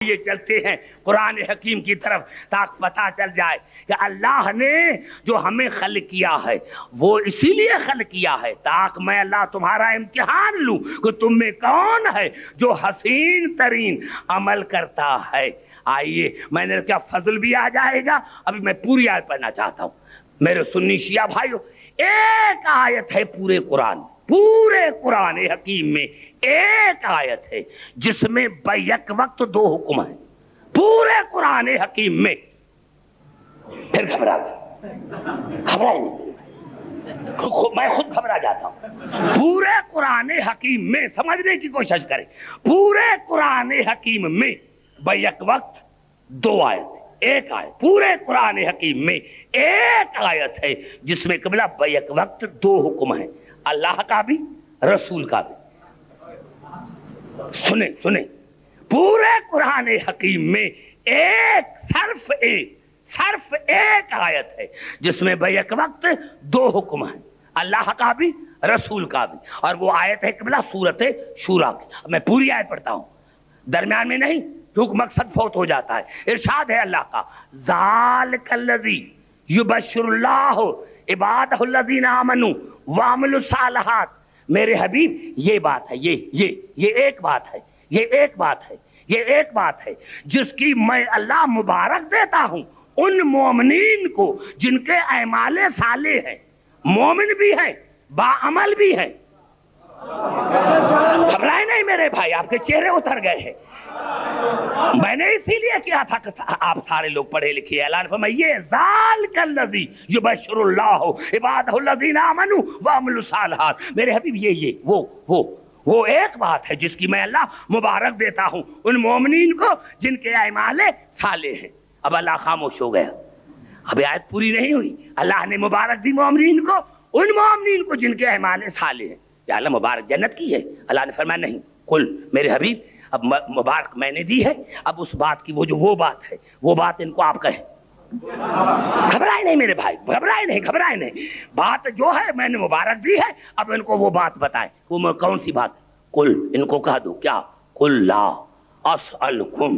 یہ چلتے ہیں قرآن حکیم کی طرف تاکہ پتہ چل جائے کہ اللہ نے جو ہمیں خلق کیا ہے وہ اسی لیے خلق کیا ہے تاکہ میں اللہ تمہارا امتحان لوں کہ تم میں کون ہے جو حسین ترین عمل کرتا ہے۔ آئیے میں نے کیا فضل بھی آ جائے گا، ابھی میں پوری آیت پڑھنا چاہتا ہوں میرے سنی شیعہ بھائیو۔ ایک آیت ہے پورے قرآن حکیم میں، ایک آیت ہے جس میں بیک وقت دو حکم ہیں پورے قرآن حکیم میں۔ پھر گھبرا نہیں، میں خود گھبرا جاتا ہوں۔ پورے قرآن حکیم میں سمجھنے کی کوشش کریں، پورے قرآن حکیم میں بیک وقت دو آیت، ایک آیت پورے قرآن حکیم میں ایک آیت ہے جس میں قبلہ بیک وقت دو حکم ہیں، اللہ کا بھی رسول کا بھی۔ سنیں پورے قرآن حکیم میں صرف ایک آیت ہے جس میں بیک وقت دو حکم ہیں، اللہ کا بھی رسول کا بھی، اور وہ آیت ہے قبلہ سورۃ شورى کی۔ میں پوری آیت پڑھتا ہوں، درمیان میں نہیں کیونکہ مقصد فوت ہو جاتا ہے۔ ارشاد ہے اللہ کا، ذالک الذی یبشر اللہ عبادہ الذین آمنوا وعملوا الصالحات۔ میرے حبیب یہ بات ہے، یہ ایک بات ہے، یہ ایک بات ہے جس کی میں اللہ مبارک دیتا ہوں ان مومنین کو جن کے اعمال صالح ہیں، مومن بھی ہیں باعمل بھی ہیں۔ گھبرائے نہیں میرے بھائی، آپ کے چہرے اتر گئے ہیں۔ میں نے اسی لیے کیا تھا کہ آپ سارے لوگ پڑھے لکھے، اعلان فرمائیے ذالک الذی یبشر اللہ عبادہ الذین آمنوا وعملوا الصالحات۔ میرے حبیب یہ وہ ایک بات ہے جس کی میں اللہ مبارک دیتا ہوں ان مومنین کو جن کے اعمال صالح ہیں۔ اب اللہ خاموش ہو گیا، اب آیت پوری نہیں ہوئی۔ اللہ نے مبارک دی مومنین کو، ان مومنین کو جن کے اعمال صالح ہیں۔ یا اللہ مبارک جنت کی ہے؟ اللہ نے فرمایا نہیں، قل میرے حبیب اب مبارک میں نے دی ہے، اب اس بات کی وہ بات ہے، وہ بات ان کو آپ کہیں۔ گھبرائے نہیں میرے بھائی، گھبرائے نہیں، بات جو ہے میں نے مبارک دی ہے، اب ان کو وہ بات بتائیں۔ وہ کون سی بات؟ قل، ان کو کہہ دو کیا؟ قل لا اسألکم۔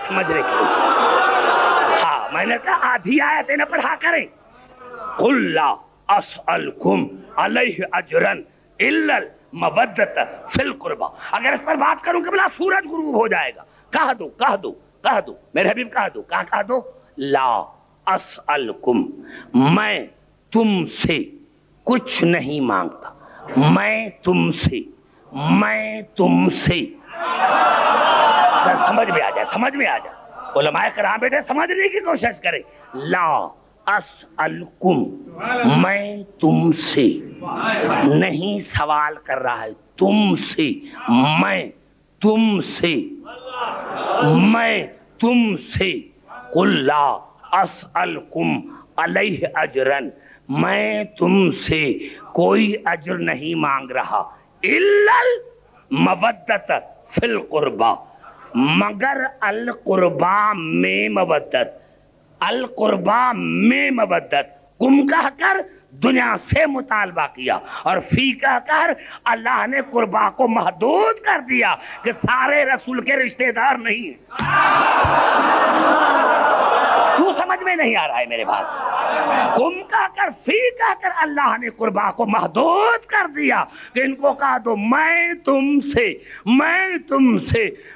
سمجھنے کی کوشش۔ ہاں میں نے کہا آدھی آیتیں نہ پڑھا کریں۔ قل لا اسألکم علیہ اجرا الا المودۃ فی القربى۔ اگر اس پر بات کروں کہ بلا سورج غروب ہو جائے گا، کہہ دو میرے حبیب، کہہ دو لا اسألکم، میں تم سے کچھ نہیں مانگتا، میں تم سے سمجھ میں آ جائے علماء کرام بیٹے سمجھنے کی کوشش کریں۔ لا اسألکم، میں تم سے نہیں سوال کر رہا ہے، تم سے، میں تم سے قل لا اسألکم علیہ اجرا، میں تم سے کوئی اجر نہیں مانگ رہا، الا المودۃ فی القربى، مگر القربا میں مودت، کم کہہ کر دنیا سے مطالبہ کیا، اور فی کہہ کر اللہ نے قربا کو محدود کر دیا کہ سارے رسول کے رشتہ دار نہیں ہیں۔ تو سمجھ میں نہیں آ رہا ہے میرے بھائی؟ کم کہہ کر فی کہہ کر اللہ نے قربا کو محدود کر دیا کہ ان کو کہا دو میں تم سے۔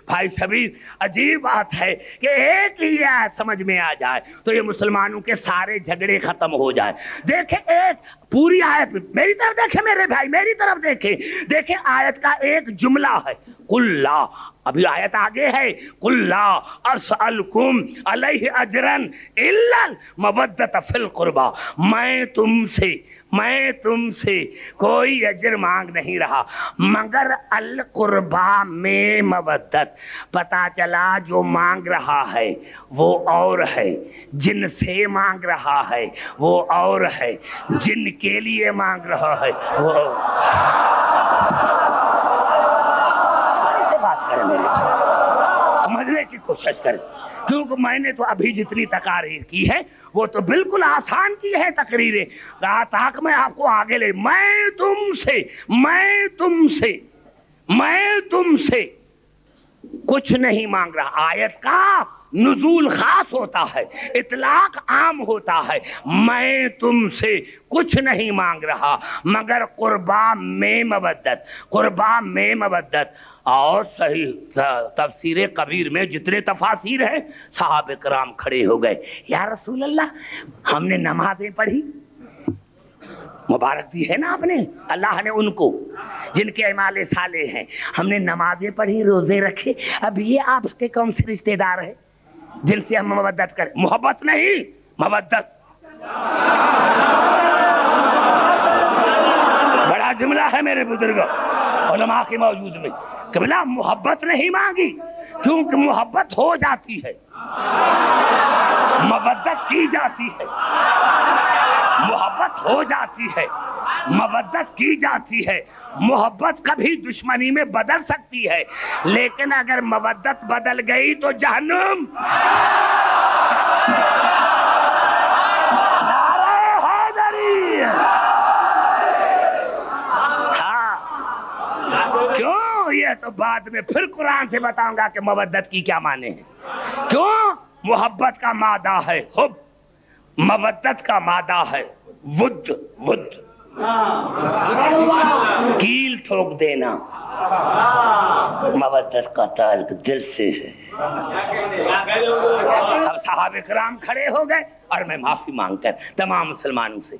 بھائی شبیر عجیب بات ہے کہ ایک ہی آیت سمجھ میں آ جائے تو یہ مسلمانوں کے سارے جھگڑے ختم ہو جائے۔ دیکھیں ایک پوری آیت، میری طرف دیکھیں میرے بھائی، میری طرف دیکھیں آیت کا ایک جملہ ہے، قل لا، ابھی آیت آگے ہے، قل لا اسألکم علیہ اجرا الا المودۃ فی القربى، میں تم سے کوئی اجر مانگ نہیں رہا مگر القربا میں مودت۔ پتا چلا جو مانگ رہا ہے وہ اور ہے، جن سے مانگ رہا ہے وہ اور ہے، جن کے لیے مانگ رہا ہے وہ اور۔ بات کریں میرے سمجھنے کی کوشش کریں، کیونکہ میں نے تو ابھی جتنی تقاریر کی ہے وہ تو بالکل آسان کی ہے تقریریں، کہا تاکہ میں آپ کو آگے لے۔ میں تم سے میں تم سے کچھ نہیں مانگ رہا. آیت کا نزول خاص ہوتا ہے، اطلاق عام ہوتا ہے. میں تم سے کچھ نہیں مانگ رہا مگر قربا میں مودت، قربا میں مودت. اور صحیح تفسیر کبیر میں جتنے تفاسیر ہیں صحابہ کرام کھڑے ہو گئے. یا رسول اللہ ہم نے نمازیں پڑھی، مبارک دی ہے نا آپ نے، اللہ نے ان کو جن کے اعمال صالح ہیں. ہم نے نمازیں پڑھی، روزے رکھے، اب یہ آپ کے کون سے رشتے دار ہیں جن سے ہم مودت کریں؟ محبت نہیں، مودت. بڑا جملہ ہے میرے بزرگ علماء کے موجود میں کہ بلا محبت نہیں مانگی کیونکہ محبت ہو جاتی ہے، مودت کی جاتی ہے. محبت ہو جاتی ہے، مودت کی جاتی ہے. محبت کبھی دشمنی میں بدل سکتی ہے، لیکن اگر مودت بدل گئی تو جہنم. نعرہ حیدری. ہاں کیوں؟ یہ تو بعد میں پھر قرآن سے بتاؤں گا کہ مودت کی کیا معنی ہے. کیوں؟ محبت کا مادہ ہے حب، مودت کا مادہ ہے ود. ود کیل ٹھوک دینا، مودت کا تعلق دل سے ہے. اب صحابہ کرام کھڑے ہو گئے اور میں معافی مانگتا ہوں تمام مسلمانوں سے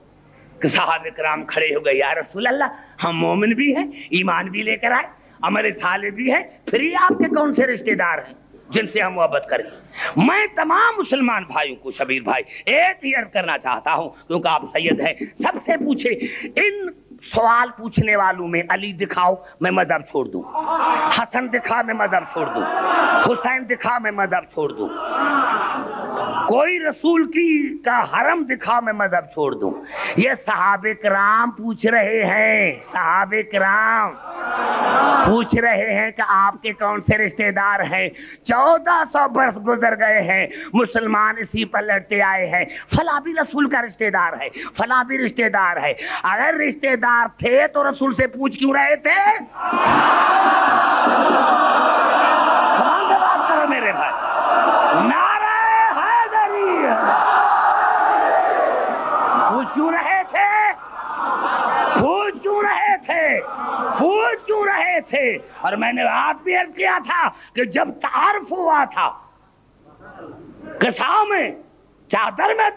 کہ صحابہ کرام کھڑے ہو گئے. یا رسول اللہ ہم مومن بھی ہیں، ایمان بھی لے کر آئے، عمل صالح بھی ہے، پھر یہ آپ کے کون سے رشتے دار ہیں جن سے ہم محبت کریں؟ میں تمام مسلمان بھائیوں کو شبیر بھائی ایک ہی عرض کرنا چاہتا ہوں کیونکہ آپ سید ہیں، سب سے پوچھے ان سوال پوچھنے والوں میں علی دکھاؤ میں مذہب چھوڑ دوں، حسن دکھا میں مذہب چھوڑ دوں، حسین دکھا میں مذہب چھوڑ دوں، کوئی رسول کی کا حرم دکھا میں مذہب چھوڑ دوں. یہ صحابہ کرام پوچھ رہے ہیں، صحابہ کرام پوچھ رہے ہیں کہ آپ کے کون سے رشتے دار ہیں. 1400 برس گزر گئے ہیں، مسلمان اسی پر لڑتے آئے ہیں. فلاں بھی رسول کا رشتے دار ہے، فلاں بھی رشتے دار ہے. اگر رشتے دار تھے تو رسول سے پوچھ کیوں رہے تھے؟ بات کرو میرے بھائی. نعرہ حیدری. پوچھ کیوں رہے تھے؟ پوچھ کیوں رہے تھے؟ پوچھ کیوں رہے تھے؟ اور میں نے آپ بھی عرض کیا تھا کہ جب تعارف ہوا تھا قصاؤں میں چادر میں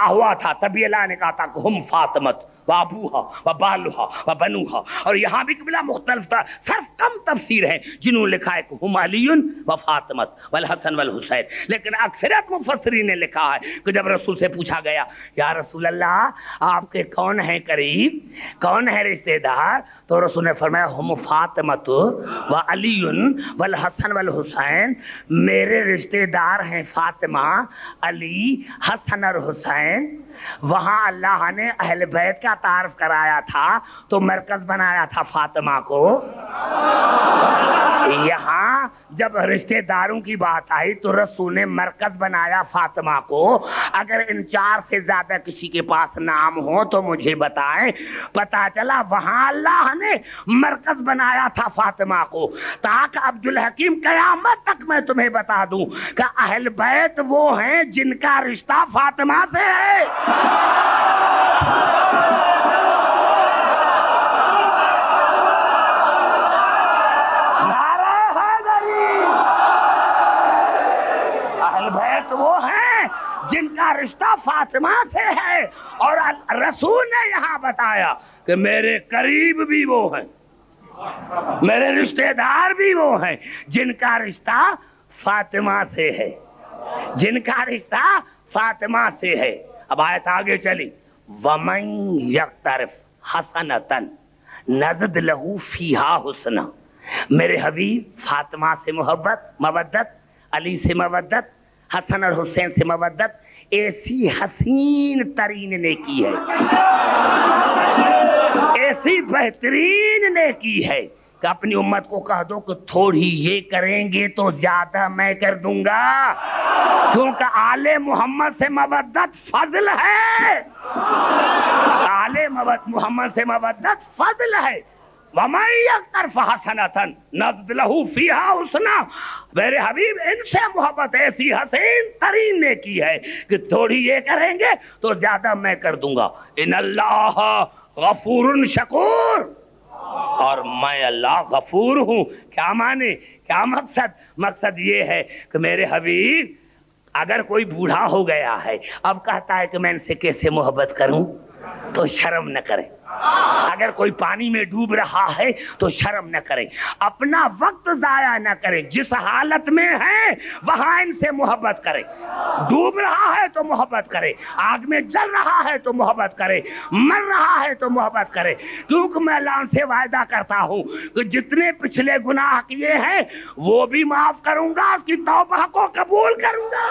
ہوا تھا تب یہ اللہ نے کہا تھا کہ ہم فاطمت وابوہا وبالوہا وبنوہا. اور یہاں بھی قبلہ مختلف تھا، صرف کم تفسیر ہیں جنہوں نے لکھا ہے کہ ہم علی و فاطمت والحسن والحسین، لیکن اکثریت مفسرین نے لکھا ہے کہ جب رسول سے پوچھا گیا یا رسول اللہ آپ کے کون ہیں قریب، کون ہے رشتے دار، تو رسول نے فرمایا ہم فاطمت و علی والحسن والحسین. میرے رشتے دار ہیں فاطمہ، علی، حسن اور حسین. وہاں اللہ نے اہل بیت کا تعارف کرایا تھا تو مرکز بنایا تھا فاطمہ کو. یہاں جب رشتے داروں کی بات آئی تو رسول نے مرکز بنایا فاطمہ کو. اگر ان 4 سے زیادہ کسی کے پاس نام ہو تو مجھے بتائیں. پتا چلا وہاں اللہ نے مرکز بنایا تھا فاطمہ کو تاکہ عبدالحکیم قیامت تک میں تمہیں بتا دوں کہ اہل بیت وہ ہیں جن کا رشتہ فاطمہ سے ہے. وہ ہیں جن کا رشتہ فاطمہ سے ہے. اور رسول نے یہاں بتایا کہ میرے قریب بھی وہ ہیں، میرے رشتہ دار بھی وہ ہیں جن کا رشتہ فاطمہ سے ہے، جن کا رشتہ فاطمہ سے ہے. اب آیت آگے چلی. وَمَن يَقْتَرِفْ حَسَنَةً نَزِدْ لَهُ فِيهَا حُسْنًا. میرے حبیب فاطمہ سے محبت، مودت، علی سے مودت، حسن اور حسین سے مودت ایسی حسین ترین نیکی ہے، ایسی بہترین نیکی ہے کہ اپنی امت کو کہہ دو کہ تھوڑی یہ کریں گے تو زیادہ میں کر دوں گا، کیونکہ آل محمد سے مودت فضل ہے. آل محمد سے مودت فضل ہے. وَمَن يَقْتَرْفْ حَسَنَةً نَزِدْ لَهُ فِيهَا حُسْنًا، میرے حبیب ان سے محبت ایسی حسین ترین نیکی ہے کہ تھوڑی یہ کریں گے تو زیادہ میں کر دوں گا. ان اللہ غفور شکور، اور میں اللہ غفور ہوں. کیا معنی، کیا مقصد؟ مقصد یہ ہے کہ میرے حبیب اگر کوئی بوڑھا ہو گیا ہے، اب کہتا ہے کہ میں ان سے کیسے محبت کروں، تو شرم نہ کرے. اگر کوئی پانی میں ڈوب رہا ہے تو شرم نہ کرے، اپنا وقت ضائع نہ کرے. جس حالت میں ہے وہاں ان سے محبت کرے. ڈوب رہا ہے تو محبت کرے، آگ میں جل رہا ہے تو محبت کرے، مر رہا ہے تو محبت کرے. کیونکہ میں اللہ سے وعدہ کرتا ہوں کہ جتنے پچھلے گناہ کیے ہیں وہ بھی معاف کروں گا، اس کی توبہ کو قبول کروں گا.